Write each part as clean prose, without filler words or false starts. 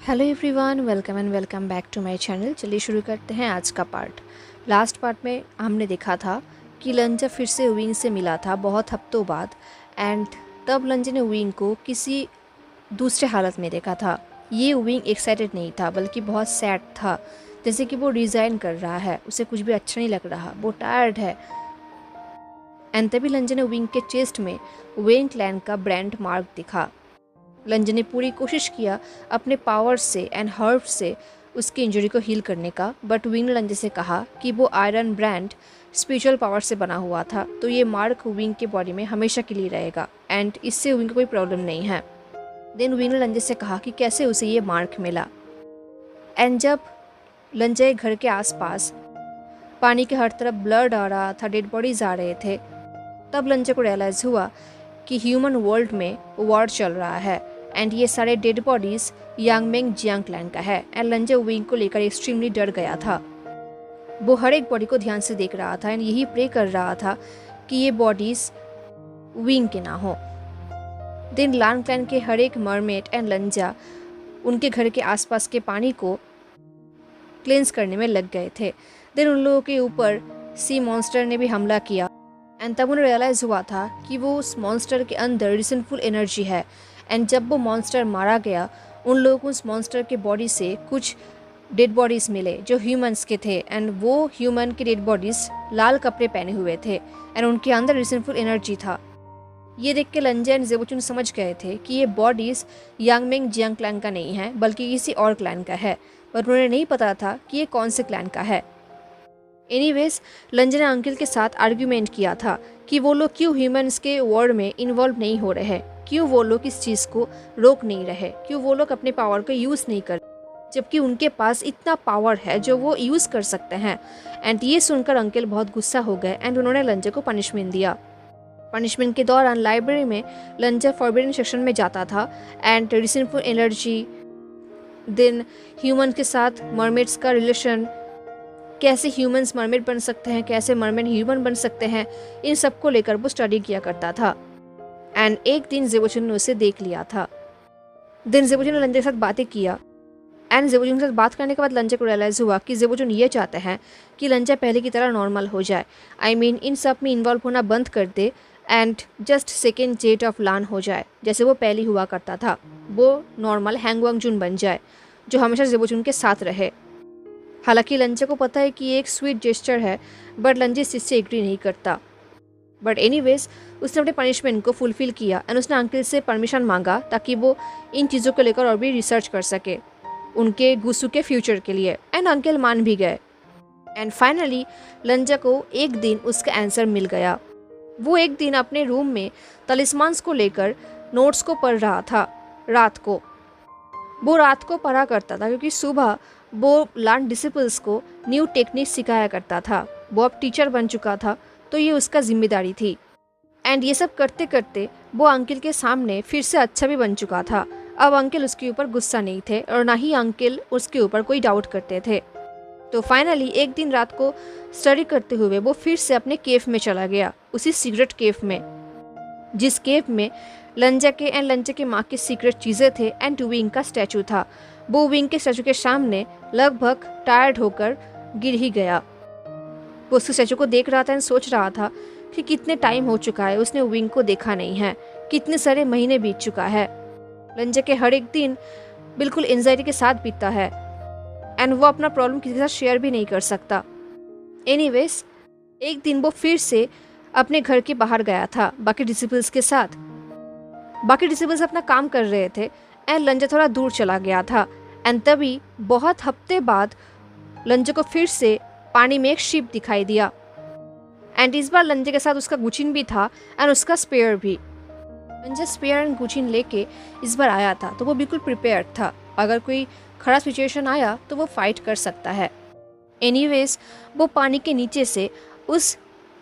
Hello everyone, welcome back to my channel. चलिए शुरू करते हैं आज का पार्ट। लास्ट पार्ट में हमने देखा था कि लंजा फिर से विंग से मिला था बहुत हफ्तों बाद, एंड तब लंजा ने विंग को किसी दूसरे हालत में देखा था। ये विंग एक्साइटेड नहीं था बल्कि बहुत सैड था, जैसे कि वो रिज़ाइन कर रहा है, उसे कुछ भी अच्छा नहीं लग रहा, वो टायर्ड है। एंड तभी लंजा ने विंग के चेस्ट में वेन क्लैन का ब्रांड मार्क दिखा। लंजा ने पूरी कोशिश किया अपने पावर से एंड हर्ब से उसकी इंजरी को हील करने का, बट विंग ने लंजा से कहा कि वो आयरन ब्रांड स्पिरिचुअल पावर से बना हुआ था, तो ये मार्क विंग के बॉडी में हमेशा के लिए रहेगा एंड इससे विंग को कोई प्रॉब्लम नहीं है। देन विंग ने लंजा से कहा कि कैसे उसे ये मार्क मिला। एंड जब लंजा के घर के आसपास पानी के हर तरफ ब्लड आ रहा था, डेड बॉडीज आ रहे थे, तब लंजा को रियलाइज हुआ कि ह्यूमन वर्ल्ड में वॉर चल रहा है एंड ये सारे डेड बॉडीज यांगमेंग जियांग क्लैन का है। एंड लंजा विंग को लेकर एक्सट्रीमली डर गया था। वो हर एक बॉडी को ध्यान से देख रहा था एंड यही प्रे कर रहा था कि ये बॉडीज विंग के ना हो। देन लान क्लैन के हर एक मरमेड एंड लंजा उनके घर के आसपास के पानी को क्लेंस करने में लग गए थे। देन उन लोगों के ऊपर सी मॉन्स्टर ने भी हमला किया एंड तब उन्हें रियलाइज हुआ था कि वो उस मॉन्स्टर के अंदर रिसेंटफुल एनर्जी है। एंड जब वो मॉन्स्टर मारा गया, उन लोगों को उस मॉन्स्टर के बॉडी से कुछ डेड बॉडीज़ मिले जो ह्यूमंस के थे, एंड वो ह्यूमन के डेड बॉडीज़ लाल कपड़े पहने हुए थे एंड उनके अंदर रिसेंटफुल एनर्जी था। ये देख के लंजा एंड ज़ेबुचुन समझ गए थे कि ये बॉडीज़ यांगमेंग जियांग क्लैन का नहीं है बल्कि किसी और क्लैन का है, पर उन्हें नहीं पता था कि ये कौन से क्लैन का है। एनीवेज, लंजा ने अंकल के साथ आर्ग्यूमेंट किया था कि वो लोग क्यों ह्यूमंस के वॉर में इन्वॉल्व नहीं हो रहे, क्यों वो लोग इस चीज़ को रोक नहीं रहे, क्यों वो लोग अपने पावर को यूज़ नहीं कर, जबकि उनके पास इतना पावर है जो वो यूज़ कर सकते हैं। एंड ये सुनकर अंकल बहुत गुस्सा हो गए एंड उन्होंने लंजा को पनिशमेंट दिया। पनिशमेंट के दौरान लाइब्रेरी में लंजा फॉरबिडन सेक्शन में जाता था and resentful energy, then human के साथ मरमेड्स का रिलेशन, कैसे ह्यूमंस मरमेड बन सकते हैं, कैसे मरमेड ह्यूमन बन सकते हैं, इन सब को लेकर वो स्टडी किया करता था। एंड एक दिन ज़ेबुचुन ने उसे देख लिया था। दिन ज़ेबुचुन ने लंजा के साथ बातें किया एंड ज़ेबुचुन के साथ बात करने के बाद लंजा को रियलाइज़ हुआ कि ज़ेबुचुन ये चाहते हैं कि लंजा पहले की तरह नॉर्मल हो जाए। आई मीन इन सब में इन्वॉल्व होना बंद कर दे एंड जस्ट सेकेंड जेट ऑफ लान हो जाए जैसे वो पहले हुआ करता था। वो नॉर्मल हैंगवांगजुन बन जाए जो हमेशा ज़ेबुचुन के साथ रहे। हालांकि लंजा को पता है कि ये एक स्वीट जेस्चर है, बट लंजा इस चीज़ से एग्री नहीं करता। बट एनीवेज, उसने अपने पनिशमेंट को फुलफिल किया एंड उसने अंकल से परमिशन मांगा ताकि वो इन चीज़ों को लेकर और भी रिसर्च कर सके उनके गुस्सू के फ्यूचर के लिए, एंड अंकल मान भी गए। एंड फाइनली लंजा को एक दिन उसका आंसर मिल गया। वो एक दिन अपने रूम में तलिस्मान्स को लेकर नोट्स को पढ़ रहा था रात को। वो रात को पढ़ा करता था क्योंकि सुबह वो लान डिसिपल्स को न्यू टेक्निक सिखाया करता था। वो अब टीचर बन चुका था, तो ये उसका जिम्मेदारी थी। एंड ये सब करते करते वो अंकल के सामने फिर से अच्छा भी बन चुका था। अब अंकल उसके ऊपर गुस्सा नहीं थे और ना ही अंकल उसके ऊपर कोई डाउट करते थे। तो फाइनली एक दिन रात को स्टडी करते हुए वो फिर से अपने केव में चला गया, उसी सीक्रेट केव में जिस केव में लंजा के एंड लंजा के माँ की सीक्रेट चीज़ें थे एंड विंग का स्टैचू था। वो विंग के स्टैचू के सामने लगभग टायर्ड होकर गिर ही गया। वो उसके स्टैचू को देख रहा था एंड सोच रहा था कि कितने टाइम हो चुका है उसने विंग को देखा नहीं है, कितने सारे महीने बीत चुका है। लंजा के हर एक दिन बिल्कुल एंजाइटी के साथ बीतता है एंड वो अपना प्रॉब्लम किसी के साथ शेयर भी नहीं कर सकता। एनीवेज, एक दिन वो फिर से अपने घर के बाहर गया था बाकी डिसिपल्स के साथ। बाकी डिसिपल्स अपना काम कर रहे थे एंड लंजा थोड़ा दूर चला गया था। एंड तभी बहुत हफ्ते बाद लंजा को फिर से पानी में एक शिप दिखाई दिया एंड इस बार लंजा के साथ उसका गुचिन भी था एंड उसका स्पेयर भी। लंजा स्पेयर एंड गुचिन लेके इस बार आया था, तो वो बिल्कुल प्रिपेयर्ड था। अगर कोई खराब सिचुएशन आया तो वो फाइट कर सकता है। एनीवेज, वो पानी के नीचे से उस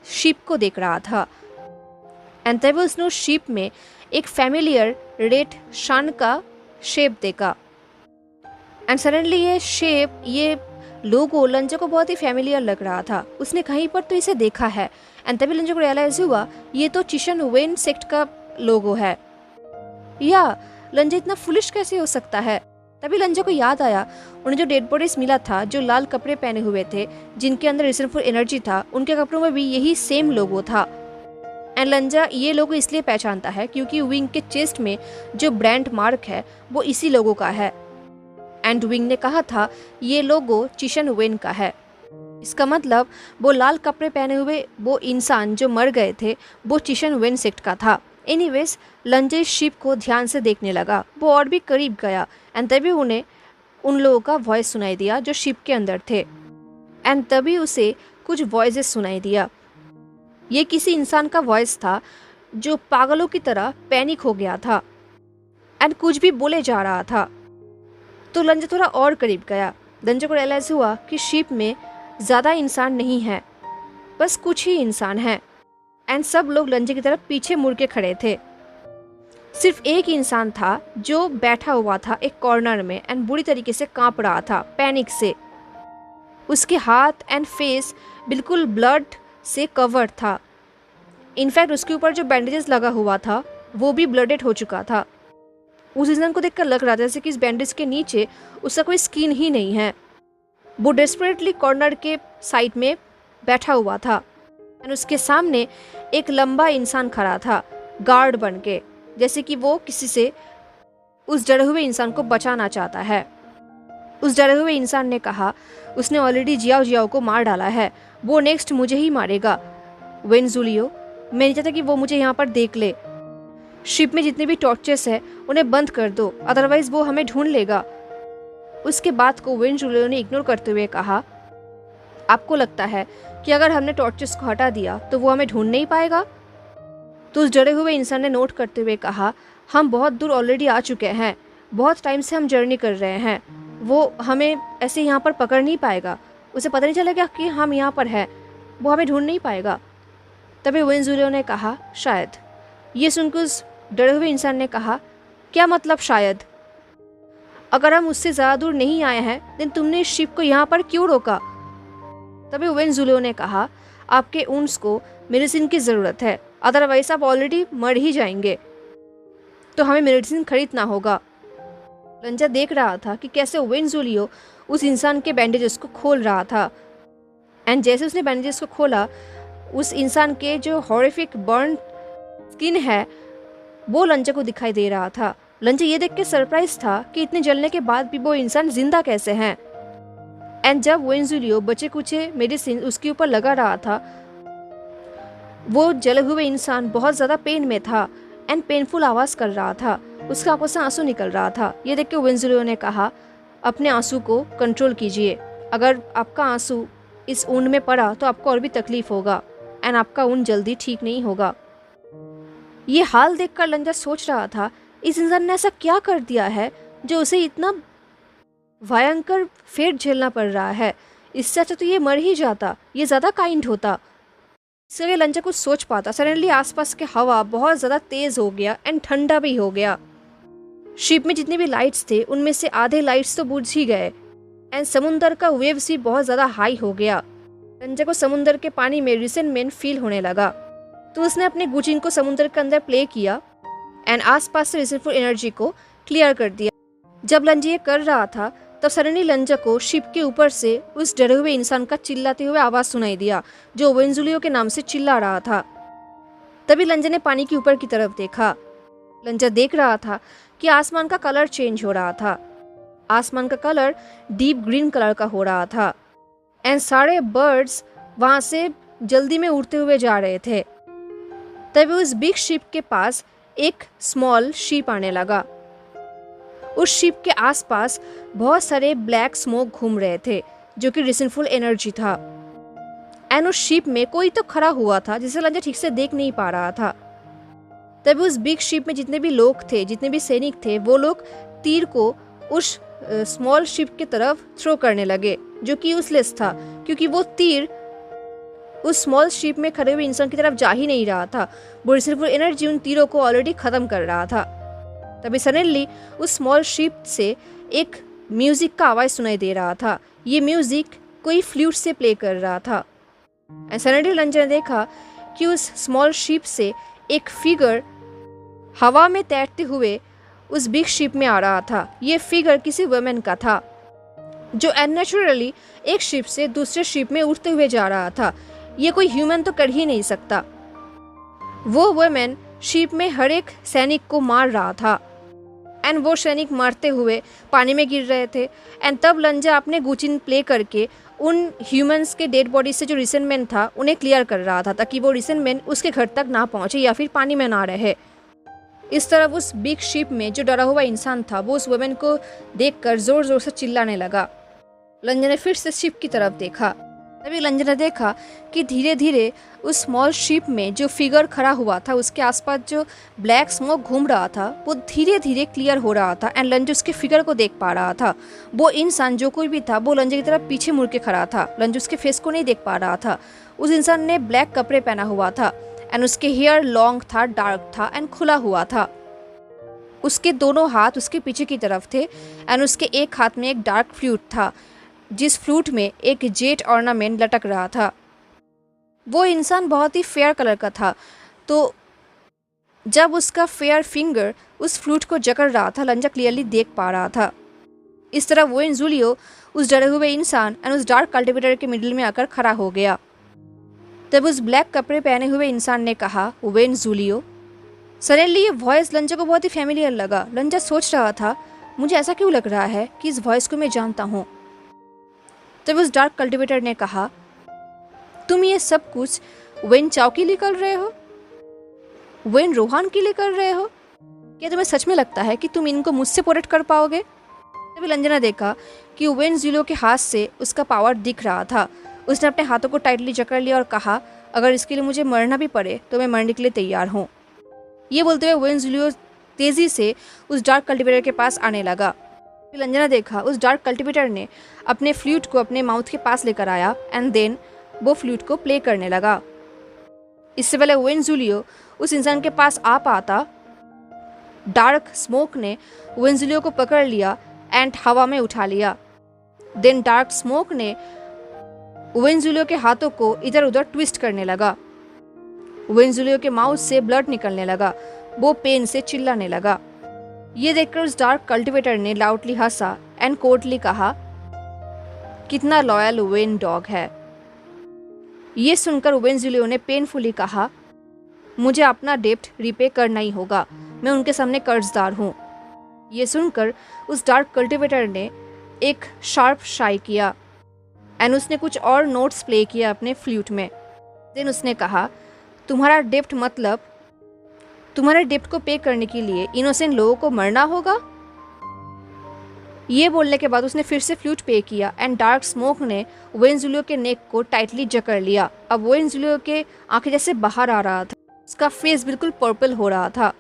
शिप को देख रहा था एंड तभी उसने उस शिप में एक फैमिलियर रेड शन का शेप देखा। एंड सडनली ये शेप, ये लोगो लंजा को बहुत ही फैमिलियर लग रहा था। उसने कहीं पर तो इसे देखा है एंड तभी लंजा को रियलाइज हुआ ये तो चिशन वेन सेक्ट का लोगो है। या लंजा इतना फुलिश कैसे हो सकता है? तभी लंजा को याद आया उन्हें जो डेड बॉडीज मिला था, जो लाल कपड़े पहने हुए थे, जिनके अंदर रिजनफुल एनर्जी था, उनके कपड़ों में भी यही सेम लोगो था। एंड लंजा ये लोगो इसलिए पहचानता है क्योंकि विंग के चेस्ट में जो ब्रांड मार्क है वो इसी लोगो का है। एंड विंग ने कहा था ये लोगो चिशन वेन का है। इसका मतलब वो लाल कपड़े पहने हुए वो इंसान जो मर गए थे वो चिशन वेन सेक्ट का था। एनीवेज लंजा शिप को ध्यान से देखने लगा। वो और भी करीब गया एंड तभी उन्हें उन लोगों का वॉइस सुनाई दिया जो शिप के अंदर थे। एंड तभी उसे कुछ वॉइसेस सुनाई दिया। ये किसी इंसान का वॉइस था जो पागलों की तरह पैनिक हो गया था एंड कुछ भी बोले जा रहा था। तो लंजा थोड़ा और करीब गया। लंजा को रियलाइज हुआ कि शिप में ज़्यादा इंसान नहीं है, बस कुछ ही इंसान हैं। एंड सब लोग लंजा की तरफ पीछे मुड़ के खड़े थे। सिर्फ एक इंसान था जो बैठा हुआ था एक कॉर्नर में एंड बुरी तरीके से कांप रहा था पैनिक से। उसके हाथ एंड फेस बिल्कुल ब्लड से कवर्ड था। इनफैक्ट उसके ऊपर जो बैंडेजेस लगा हुआ था वो भी ब्लडेड हो चुका था। उस इंसान को देखकर लग रहा था जैसे कि इस बैंडेज के नीचे उसका कोई स्किन ही नहीं है। वो डेस्परेटली कॉर्नर के साइड में बैठा हुआ था एंड उसके सामने एक लंबा इंसान खड़ा था गार्ड बन के, जैसे कि वो किसी से उस डरे हुए इंसान को बचाना चाहता है। उस डरे हुए इंसान ने कहा उसने ऑलरेडी जियाओ जियाओ को मार डाला है, वो नेक्स्ट मुझे ही मारेगा। वेन जूलियो, मैं नहीं चाहता कि वो मुझे यहाँ पर देख ले। शिप में जितने भी टॉर्चेस है उन्हें बंद कर दो, अदरवाइज वो हमें ढूंढ लेगा। उसके बात को वेन जूलियो ने इग्नोर करते हुए कहा आपको लगता है कि अगर हमने टॉर्चेस को हटा दिया तो वो हमें ढूंढ नहीं पाएगा? तो उस डरे हुए इंसान ने नोट करते हुए कहा हम बहुत दूर ऑलरेडी आ चुके हैं, बहुत टाइम से हम जर्नी कर रहे हैं, वो हमें ऐसे यहाँ पर पकड़ नहीं पाएगा, उसे पता नहीं चलेगा कि हम यहाँ पर हैं, वो हमें ढूंढ नहीं पाएगा। तभी वेन जूलियो ने कहा शायद। ये सुनकर उस डरे हुए इंसान ने कहा क्या मतलब शायद? अगर हम उससे ज़्यादा दूर नहीं आए हैं देन तुमने इस शिप को यहाँ पर क्यों रोका? तभी वेन जूलियो ने कहा आपके ऊंट्स को मेडिसिन की ज़रूरत है, अदरवाइज आप ऑलरेडी मर ही जाएंगे, तो हमें मेडिसिन खरीदना होगा। लंजा देख रहा था कि कैसे वेन जूलियो उस इंसान के बैंडेजेस को खोल रहा था एंड जैसे उसने बैंडेजेस को खोला उस इंसान के जो हॉरिफिक बर्न स्किन है वो लंजा को दिखाई दे रहा था। लंजा ये देख के सरप्राइज था कि इतने जलने के बाद भी वो इंसान जिंदा कैसे हैं। एंड जब वेन जूलियो बचे कुचे मेडिसिन उसके ऊपर लगा रहा था, वो जले हुए इंसान बहुत ज़्यादा पेन में था एंड पेनफुल आवाज़ कर रहा था, उसके आंखों से आंसू निकल रहा था। ये देख के वेन जूलियो ने कहा अपने आंसू को कंट्रोल कीजिए, अगर आपका आंसू इस ऊन में पड़ा तो आपको और भी तकलीफ होगा एंड आपका ऊन जल्दी ठीक नहीं होगा। ये हाल देखकर लंजा सोच रहा था इस इंसान ने ऐसा क्या कर दिया है जो उसे इतना भयंकर फेट झेलना पड़ रहा है। इससे अच्छा तो ये मर ही जाता, ये ज़्यादा काइंड होता। इसलिए लंजा कुछ सोच पाता। सडनली आसपास के हवा बहुत ज़्यादा तेज़ हो गया एंड ठंडा भी हो गया। शिप में जितने भी लाइट्स थे उनमें से आधे लाइट्स तो बुझ ही गए एंड समुंदर का वेव्स भी बहुत ज़्यादा हाई हो गया। लंजा को समुंदर के पानी में रिसेंटमेंट फील होने लगा, तो उसने अपने गुचिन को समुद्र के अंदर प्ले किया एंड आसपास से रिजर्वफुल एनर्जी को क्लियर कर दिया। जब लंजा ये कर रहा था तब सडनली लंजा को शिप के ऊपर से उस डरे हुए इंसान का चिल्लाते हुए आवाज़ सुनाई दिया जो वेन जूलियो के नाम से चिल्ला रहा था। तभी लंजा ने पानी के ऊपर की तरफ देखा। लंजा देख रहा था कि आसमान का कलर चेंज हो रहा था। आसमान का कलर डीप ग्रीन कलर का हो रहा था एंड सारे बर्ड्स वहाँ से जल्दी में उड़ते हुए जा रहे थे। तभी उस बिग शिप के पास एक स्मॉल शिप आने लगा। उस शिप के आसपास बहुत सारे ब्लैक स्मोक घूम रहे थे जो कि रिसेंटफुल एनर्जी था एंड उस शिप में कोई तो खड़ा हुआ था जिसे लंजा ठीक से देख नहीं पा रहा था। तभी उस बिग शिप में जितने भी लोग थे, जितने भी सैनिक थे, वो लोग तीर को उस स्मॉल शिप की तरफ थ्रो करने लगे जो कि यूजलेस था क्योंकि वो तीर उस स्मॉल शिप में खड़े हुए इंसान की तरफ जा ही नहीं रहा था। वो रिसेंटफुल एनर्जी उन तीरों को ऑलरेडी खत्म कर रहा था। तभी सडनली उस स्मॉल शिप से एक म्यूजिक का आवाज़ सुनाई दे रहा था। ये म्यूजिक कोई फ्लूट से प्ले कर रहा था एंड सडनली लंजा ने देखा कि उस स्मॉल शिप से एक फिगर हवा में तैरते हुए उस बिग शिप में आ रहा था। ये फिगर किसी वुमेन का था जो अननेचुरली एक शिप से दूसरे शिप में उड़ते हुए जा रहा था। ये कोई ह्यूमन तो कर ही नहीं सकता। वो वुमेन शिप में हर एक सैनिक को मार रहा था एंड वो सैनिक मारते हुए पानी में गिर रहे थे। एंड तब लंजा अपने गुचिन प्ले करके उन ह्यूमंस के डेड बॉडी से जो रिसेंटमेंट था उन्हें क्लियर कर रहा था, ताकि वो रिसेंटमेंट उसके घर तक ना पहुंचे या फिर पानी में ना रहे। इस तरफ उस बिग शिप में जो डरा हुआ इंसान था वो उस वुमेन को देखकर जोर जोर से चिल्लाने लगा। लंजा ने फिर से शिप की तरफ देखा। तभी लंजा ने देखा कि धीरे धीरे उस स्मॉल शिप में जो फिगर खड़ा हुआ था उसके आसपास जो ब्लैक स्मोक घूम रहा था वो धीरे धीरे क्लियर हो रहा था एंड लंजा उसके फिगर को देख पा रहा था। वो इंसान जो कोई भी था वो लंजा की तरफ पीछे मुड़ के खड़ा था। लंजा उसके फेस को नहीं देख पा रहा था। उस इंसान ने ब्लैक कपड़े पहना हुआ था एंड उसके हेयर लॉन्ग था, डार्क था एंड खुला हुआ था। उसके दोनों हाथ उसके पीछे की तरफ थे एंड उसके एक हाथ में एक डार्क फ्लूट था जिस फ्लूट में एक जेट ऑर्नामेंट लटक रहा था। वो इंसान बहुत ही फेयर कलर का था, तो जब उसका फेयर फिंगर उस फ्लूट को जकड़ रहा था लंजा क्लियरली देख पा रहा था। इस तरह वोइन जूलियो उस डरे हुए इंसान एंड उस डार्क कल्टिवेटर के मिडिल में आकर खड़ा हो गया। तब उस ब्लैक कपड़े पहने हुए इंसान ने कहा, वोइन जूलियो। सडनली ये वॉइस लंजा को बहुत ही फैमिलियर लगा। लंजा सोच रहा था, मुझे ऐसा क्यों लग रहा है कि इस वॉइस को मैं जानता हूँ। तब उस डार्क कल्टिवेटर ने कहा, तुम ये सब कुछ वेन चाओ के लिए कर रहे हो, वेन रोहान के लिए कर रहे हो? क्या तुम्हें सच में लगता है कि तुम इनको मुझसे प्रोटेक्ट कर पाओगे? तभी लंजा ने देखा कि वेन जूलियो के हाथ से उसका पावर दिख रहा था। उसने अपने हाथों को टाइटली जकड़ लिया और कहा, अगर इसके लिए मुझे मरना भी पड़े तो मैं मरने के लिए तैयार हूँ। ये बोलते हुए वेन जूलियो तेजी से उस डार्क कल्टिवेटर के पास आने लगा। लंजा ने देखा उस डार्क कल्टिवेटर ने अपने फ्लूट को अपने माउथ के पास लेकर आया एंड देन वो फ्लूट को प्ले करने लगा। इससे पहले वेन जूलियो उस इंसान के पास आ पाता, डार्क स्मोक ने वेन जूलियो को पकड़ लिया एंड हवा में उठा लिया। देन डार्क स्मोक ने वेन जूलियो के हाथों को इधर उधर ट्विस्ट करने लगा। वेन जूलियो के माउथ से ब्लड निकलने लगा। वो पेन से चिल्लाने लगा। ये देखकर उस डार्क कल्टिवेटर ने लाउडली हंसा एंड कोटली कहा, कितना लॉयल वेन डॉग है। ये सुनकर वेन जूलियो ने पेनफुली कहा, मुझे अपना डेप्ट रिपे करना ही होगा, मैं उनके सामने कर्जदार हूँ। ये सुनकर उस डार्क कल्टिवेटर ने एक शार्प शाई किया एंड उसने कुछ और नोट्स प्ले किया अपने फ्लूट में। देन उसने कहा, तुम्हारा डेप्ट मतलब तुम्हारे डेप्ट को पे करने के लिए इनोसेंट लोगों को मरना होगा। ये बोलने के बाद उसने फिर से फ्लूट पे किया एंड डार्क स्मोक ने वेन जूलियो के नेक को टाइटली जकड़ लिया। अब वेन जूलियो के आंखें जैसे बाहर आ रहा था, उसका फेस बिल्कुल पर्पल हो रहा था।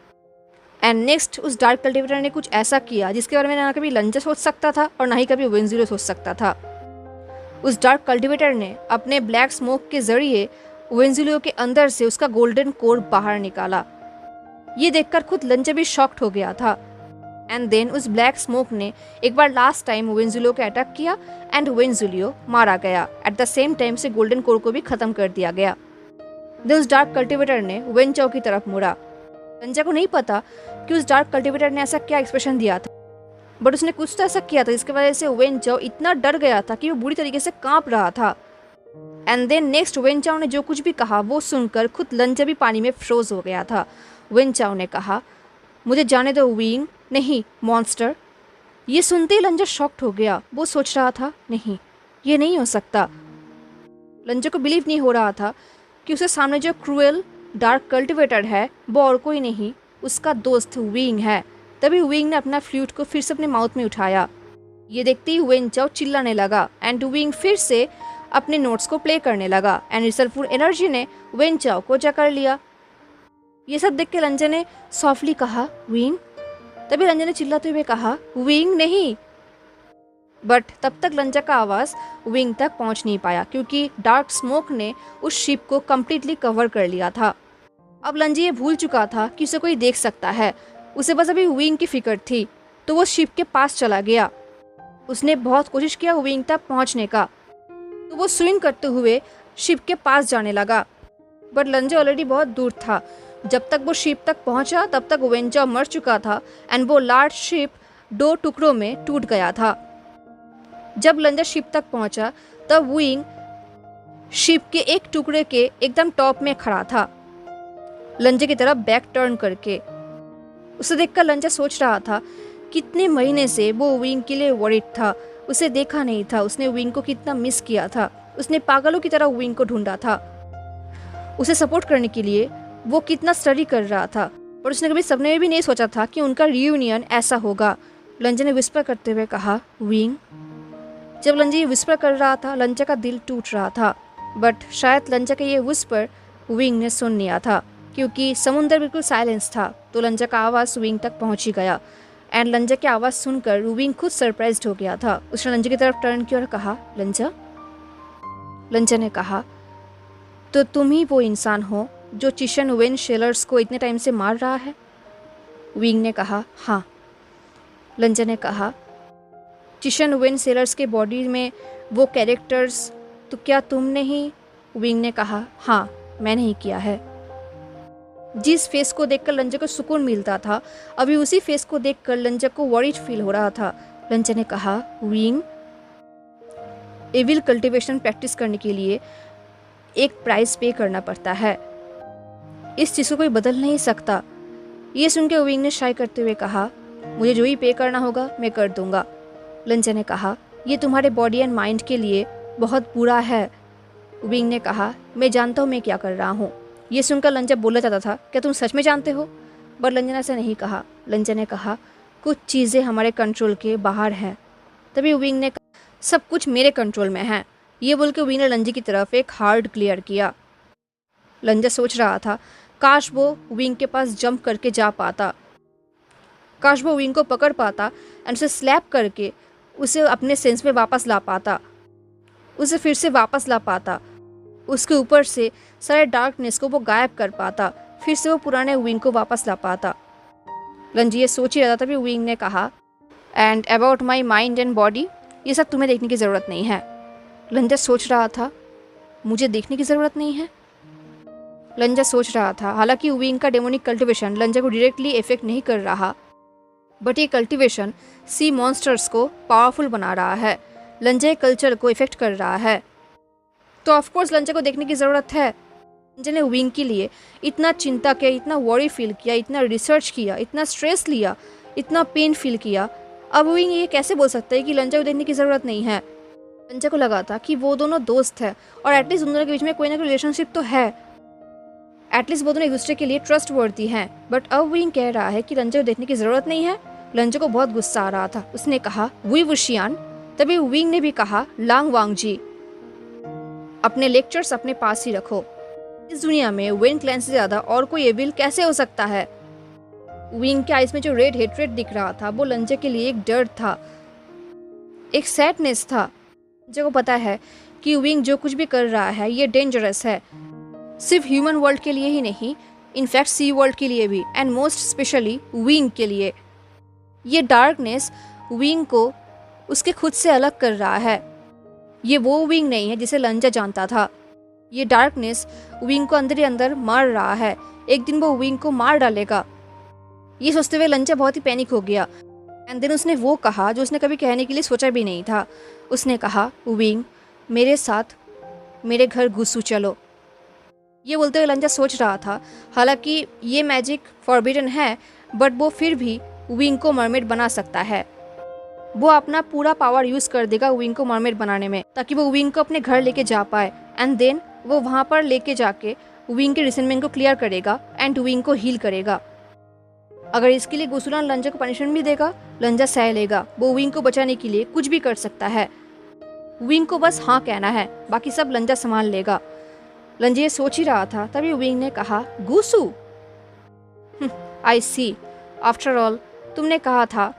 एंड नेक्स्ट उस डार्क कल्टिवेटर ने कुछ ऐसा किया जिसके बारे में ना कभी लंजा सोच सकता था और ना ही कभी वेन जूलियो सोच सकता था। उस डार्क कल्टिवेटर ने अपने ब्लैक स्मोक के जरिए वेन जूलियो के अंदर से उसका गोल्डन कोर बाहर निकाला। ये देखकर खुद लंजा भी शॉक्ड हो गया था। एंड देन उस ब्लैक स्मोक ने एक बार लास्ट टाइम वेन जूलियो को अटैक किया एंड वेन जूलियो मारा गया। एट द सेम टाइम से गोल्डन कोर को भी खत्म कर दिया गया। देन उस डार्क कल्टिवेटर ने वेन चाओ की तरफ मुड़ा। लंजा को नहीं पता कि उस डार्क कल्टिवेटर ने ऐसा क्या एक्सप्रेशन दिया था, बट उसने कुछ तो ऐसा किया था जिसकी वजह से वेन चाओ इतना डर गया था कि वो बुरी तरीके से कांप रहा था। एंड देन नेक्स्ट वेन चाओ ने जो कुछ भी कहा वो सुनकर खुद लंजा भी पानी में फ्रोज हो गया था। वेन चाओ ने कहा, मुझे जाने दो विंग, नहीं मॉन्स्टर। ये सुनते ही लंजा शॉक्ड हो गया। वो सोच रहा था, नहीं ये नहीं हो सकता। लंजा को बिलीव नहीं हो रहा था कि उसके सामने जो क्रूएल डार्क कल्टिवेटर है वो और कोई नहीं, उसका दोस्त विंग है। तभी विंग ने अपना फ्लूट को फिर से अपने माउथ में उठाया। ये देखते ही वेन चाओ चिल्लाने लगा एंड विंग फिर से अपने नोट्स को प्ले करने लगा एंड रिसर्वफुल एनर्जी ने वेन चाओ को जकड़ लिया। ये सब देख के लंजा ने सॉफ्टली कहा, विंग। तभी लंजा ने चिल्लाते हुए कहा, विंग नहीं। बट तब तक लंजा का आवाज़ विंग तक पहुंच नहीं पाया क्योंकि डार्क स्मोक ने उस शिप को कम्प्लीटली कवर कर लिया था। अब लंजा ये भूल चुका था कि उसे कोई देख सकता है। उसे बस अभी विंग की फिक्र थी, तो वो शिप के पास चला गया। उसने बहुत कोशिश किया विंग तक पहुंचने का, तो वो स्विंग करते हुए शिप के पास जाने लगा। बट लंजा ऑलरेडी बहुत दूर था। जब तक वो शिप तक पहुंचा तब तक वेंजा मर चुका था एंड वो लार्ज शिप 2 टुकड़ों में टूट गया था। जब लंजा शिप तक पहुंचा तब विंग शिप के एक टुकड़े के एकदम टॉप में खड़ा था, लंजे की तरफ बैक टर्न करके। उसे देखकर लंजा सोच रहा था कितने महीने से वो विंग के लिए वरीड था, उसे देखा नहीं था, उसने विंग को कितना मिस किया था, उसने पागलों की तरह विंग को ढूंढा था, उसे सपोर्ट करने के लिए वो कितना स्टडी कर रहा था, पर उसने कभी सपने में भी नहीं सोचा था कि उनका रियूनियन ऐसा होगा। लंजा ने विस्पर करते हुए कहा, विंग। जब लंजा ये विस्पर कर रहा था लंजा का दिल टूट रहा था, बट शायद लंजा का ये विस्पर विंग ने सुन लिया था, क्योंकि समुंदर बिल्कुल साइलेंस था। तो लंजा का आवाज़ विंग तक पहुंच ही गया एंड लंजा की आवाज़ सुनकर विंग खुद सरप्राइज्ड हो गया था। उसने लंजा की तरफ टर्न किया और कहा, लंजा। लंजा ने कहा, तो तुम ही वो इंसान हो जो चिशन वेन शेलर्स को इतने टाइम से मार रहा है? विंग ने कहा, हाँ। लंजा ने कहा, चिशन वेन सेलर्स के बॉडी में वो कैरेक्टर्स तो क्या तुमने ही? विंग ने कहा, हाँ मैंने ही किया है। जिस फेस को देखकर लंजा को सुकून मिलता था, अभी उसी फेस को देखकर लंजा को वरीड फील हो रहा था। लंजा ने कहा, विंग, एविल कल्टीवेशन प्रैक्टिस करने के लिए एक प्राइस पे करना पड़ता है, इस चीज़ को कोई बदल नहीं सकता। ये सुनकर विंग ने शाय करते हुए कहा, मुझे जो ही पे करना होगा मैं कर दूंगा। लंजा ने कहा, ये तुम्हारे बॉडी एंड माइंड के लिए बहुत बुरा है। विंग ने कहा, मैं जानता हूँ मैं क्या कर रहा हूँ। ये सुनकर लंजा बोलना चाहता था, क्या तुम सच में जानते हो? पर लंजा ने ऐसा नहीं कहा। लंजा ने कहा, कुछ चीज़ें हमारे कंट्रोल के बाहर हैं। तभी विंग ने कहा, सब कुछ मेरे कंट्रोल में है। ये बोल के विंग ने लंजा की तरफ एक हार्ड क्लियर किया। लंजा सोच रहा था, काश वो विंग के पास जंप करके जा पाता, काश वो विंग को पकड़ पाता एंड उसे स्लैप करके उसे अपने सेंस में वापस ला पाता, उसे फिर से वापस ला पाता, उसके ऊपर से सारे डार्कनेस को वो गायब कर पाता, फिर से वो पुराने विंग को वापस ला पाता। लंजी ये सोच ही रहा था, तभी विंग ने कहा, and about my mind and body, ये सब तुम्हें देखने की ज़रूरत नहीं है। लंजा सोच रहा था, मुझे देखने की ज़रूरत नहीं है? लंजा सोच रहा था, हालांकि विंग का डेमोनिक कल्टिवेशन लंजा को डायरेक्टली इफेक्ट नहीं कर रहा, बट ये कल्टिवेशन सी मॉन्स्टर्स को पावरफुल बना रहा है, लंजा कल्चर को इफेक्ट कर रहा है। तो ऑफकोर्स लंजा को देखने की ज़रूरत है। लंजा ने विंग के लिए इतना चिंता किया, इतना वरी फील किया, इतना रिसर्च किया, इतना स्ट्रेस लिया, इतना पेन फील किया। अब विंग ये कैसे बोल सकता है कि लंजा को देखने की ज़रूरत नहीं है? लंजा को लगा था कि वो दोनों दोस्त है और एटलीस्ट उन दोनों के बीच में कोई ना कोई रिलेशनशिप तो है, एटलीस्ट वो दोनों एक दूसरे के लिए ट्रस्ट वर्दी हैं। बट अब विंग कह रहा है कि लंजा को देखने की ज़रूरत नहीं है। लंजा को बहुत गुस्सा आ रहा था। उसने कहा, वी वुशियान। तभी विंग ने भी कहा, लांग वांग जी, अपने लेक्चर्स अपने पास ही रखो। इस दुनिया में वेन क्लैन से ज़्यादा और कोई एविल कैसे हो सकता है? विंग के आइज में जो रेड हेट्रेड दिख रहा था वो लंजा के लिए एक डर था, एक सैडनेस था। लंजा को पता है कि विंग जो कुछ भी कर रहा है ये डेंजरस है, सिर्फ ह्यूमन वर्ल्ड के लिए ही नहीं, इनफैक्ट सी वर्ल्ड के लिए भी, एंड मोस्ट स्पेशली विंग के लिए। ये डार्कनेस विंग को उसके खुद से अलग कर रहा है। ये वो विंग नहीं है जिसे लंजा जानता था। ये डार्कनेस विंग को अंदर ही अंदर मार रहा है। एक दिन वो विंग को मार डालेगा। ये सोचते हुए लंजा बहुत ही पैनिक हो गया। एंड देन उसने वो कहा जो उसने कभी कहने के लिए सोचा भी नहीं था। उसने कहा, विंग, मेरे साथ मेरे घर घुसू चलो। ये बोलते हुए लंजा सोच रहा था, हालांकि ये मैजिक फॉरबिडन है, बट वो फिर भी विंग को मरमेड बना सकता है। वो अपना पूरा पावर यूज़ कर देगा विंग को मरमेड बनाने में, ताकि वो विंग को अपने घर लेके जा पाए। एंड देन वो वहाँ पर लेके जाके विंग के रिसेंटमेंट को क्लियर करेगा एंड विंग को हील करेगा। अगर इसके लिए गुसुलान लंजा को पनिशमेंट भी देगा, लंजा सह लेगा। वो विंग को बचाने के लिए कुछ भी कर सकता है। विंग को बस हाँ कहना है, बाकी सब लंजा संभाल लेगा। लंजा ये सोच ही रहा था, तभी विंग ने कहा, गुसु। आई सी, आफ्टर ऑल तुमने कहा था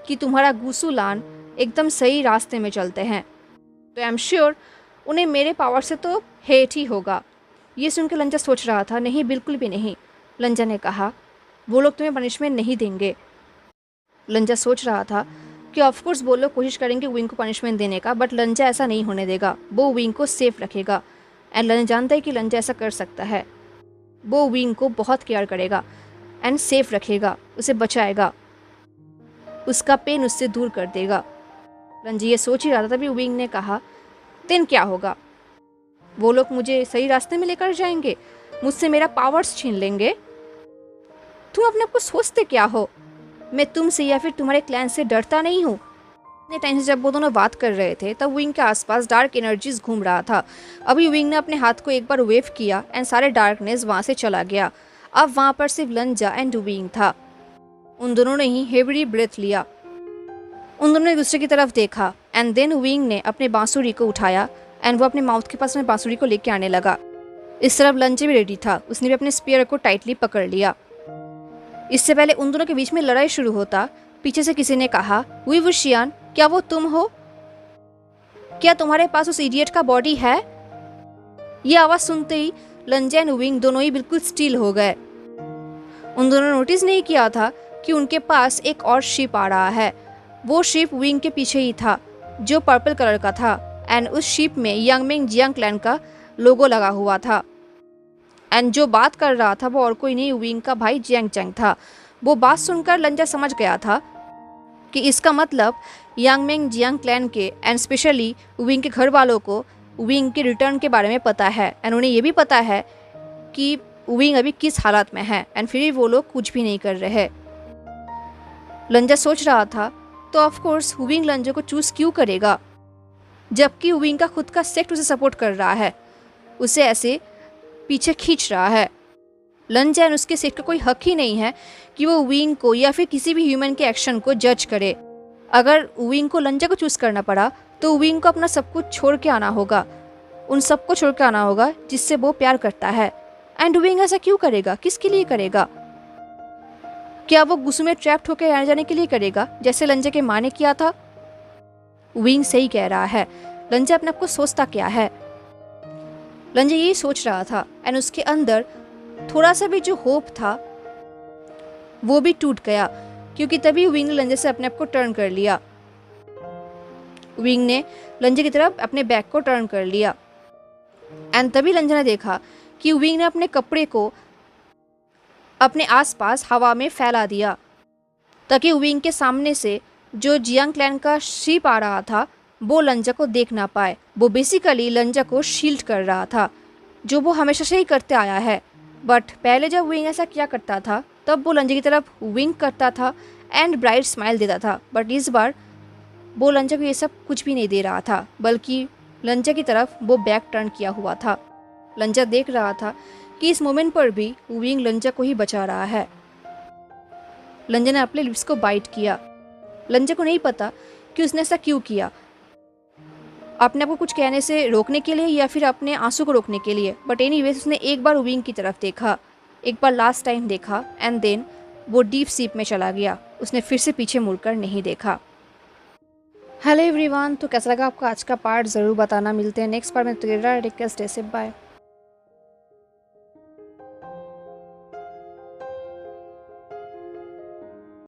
कि तुम्हारा गुसुलान एकदम सही रास्ते में चलते हैं, तो आई एम श्योर उन्हें मेरे पावर से तो हेट ही होगा। ये सुनकर लंजा सोच रहा था, नहीं बिल्कुल भी नहीं। लंजा ने कहा, वो लोग तुम्हें पनिशमेंट नहीं देंगे। लंजा सोच रहा था कि ऑफकोर्स वो लोग कोशिश करेंगे विंग को पनिशमेंट देने का, बट लंजा ऐसा नहीं होने देगा। वो विंग को सेफ रखेगा एंड लंजा जानता है कि लंजा ऐसा कर सकता है। वो विंग को बहुत केयर करेगा एंड सेफ रखेगा, उसे बचाएगा, उसका पेन उससे दूर कर देगा। लंजी ये सोच ही रहा था, तभी विंग ने कहा, देन क्या होगा? वो लोग मुझे सही रास्ते में लेकर जाएंगे, मुझसे मेरा पावर्स छीन लेंगे। तुम अपने आप को सोचते क्या हो? मैं तुमसे या फिर तुम्हारे क्लैन से डरता नहीं हूँ। इतने टाइम से जब वो दोनों बात कर रहे थे तब विंग के आसपास डार्क एनर्जीज घूम रहा था। अभी विंग ने अपने हाथ को एक बार वेव किया एंड सारे डार्कनेस वहाँ से चला गया। अब वहाँ पर सिर्फ लंजा एंड विंग था। उन दोनों ने ही हेवी ब्रेथ लिया। उन दोनों ने एक दूसरे की तरफ देखा एंड देन विंग ने अपने बांसुरी को उठाया एंड वो अपने माउथ के पास में बांसुरी को लेके आने लगा। इस तरफ लंजे भी रेडी था, उसने भी अपने स्पीयर को टाइटली पकड़ लिया। इससे पहले उन दोनों के बीच में लड़ाई शुरू होता, पीछे से किसी ने कहा, वी वुशियान, क्या वो तुम हो? क्या तुम्हारे पास उस इडियट का बॉडी है? ये आवाज सुनते ही लंजे एंड विंग दोनों ही बिल्कुल स्टिल हो गए। उन दोनों ने नोटिस नहीं किया था कि उनके पास एक और शिप आ रहा है। वो शिप विंग के पीछे ही था, जो पर्पल कलर का था एंड उस शिप में यांगमिंग जियांग क्लैन का लोगो लगा हुआ था। एंड जो बात कर रहा था वो और कोई नहीं, विंग का भाई जियांग चैंग था। वो बात सुनकर लंजा समझ गया था कि इसका मतलब यांगमिंग जियांग क्लैन के एंड स्पेशली विंग के घर वालों को विंग के रिटर्न के बारे में पता है एंड उन्हें ये भी पता है कि विंग अभी किस हालत में है एंड फिर भी वो लोग कुछ भी नहीं कर रहे। लंजा सोच रहा था, तो ऑफ कोर्स विंग लंजा को चूज क्यों करेगा, जबकि विंग का खुद का सेक्ट उसे सपोर्ट कर रहा है, उसे ऐसे पीछे खींच रहा है। लंजा एंड उसके सेक्ट का कोई हक ही नहीं है कि वो विंग को या फिर किसी भी ह्यूमन के एक्शन को जज करे। अगर विंग को लंजा को चूज करना पड़ा तो विंग को अपना सब कुछ छोड़ के आना होगा, उन सबको छोड़ के आना होगा जिससे वो प्यार करता है। एंड विंग ऐसा क्यों करेगा, किसके लिए करेगा? क्या वो गुस्से में ट्रैप्ड होकर आने जाने के लिए करेगा जैसे लंजा के माँ ने किया था? विंग सही कह रहा है। लंजा अपने आप को सोचता क्या है? लंजा यही सोच रहा था एंड उसके अंदर थोड़ा सा भी जो होप था वो भी टूट गया, क्योंकि तभी विंग ने लंजे से अपने आप को टर्न कर लिया। विंग ने लंजे की तरफ अपने बैक को टर्न कर लिया एंड तभी लंजा ने देखा कि विंग ने अपने कपड़े को अपने आसपास हवा में फैला दिया ताकि विंग के सामने से जो जियांग क्लैन का शिप आ रहा था वो लंजा को देख ना पाए। वो बेसिकली लंजा को शील्ड कर रहा था, जो वो हमेशा से ही करते आया है। बट पहले जब विंग ऐसा किया करता था तब वो लंजा की तरफ विंक करता था एंड ब्राइट स्माइल देता था, बट इस बार वो लंजा को ये सब कुछ भी नहीं दे रहा था, बल्कि लंजा की तरफ वो बैक टर्न किया हुआ था। लंजा देख रहा था कि इस मोमेंट पर भी विंग लंजा को ही बचा रहा है। लंजा ने अपने लिप्स को बाइट किया। लंजा को नहीं पता कि उसने ऐसा क्यों किया, अपने आप को कुछ कहने से रोकने के लिए या फिर अपने आंसू को रोकने के लिए। बट एनीवेज उसने एक बार विंग की तरफ देखा, एक बार लास्ट टाइम देखा एंड देन वो डीप स्लीप में चला गया। उसने फिर से पीछे मुड़कर नहीं देखा। हेलो एवरीवन, तो कैसा लगा आपको आज का पार्ट ज़रूर बताना। मिलते हैं नेक्स्ट पार्ट में। तो रिक्वेस्ट है, बाय।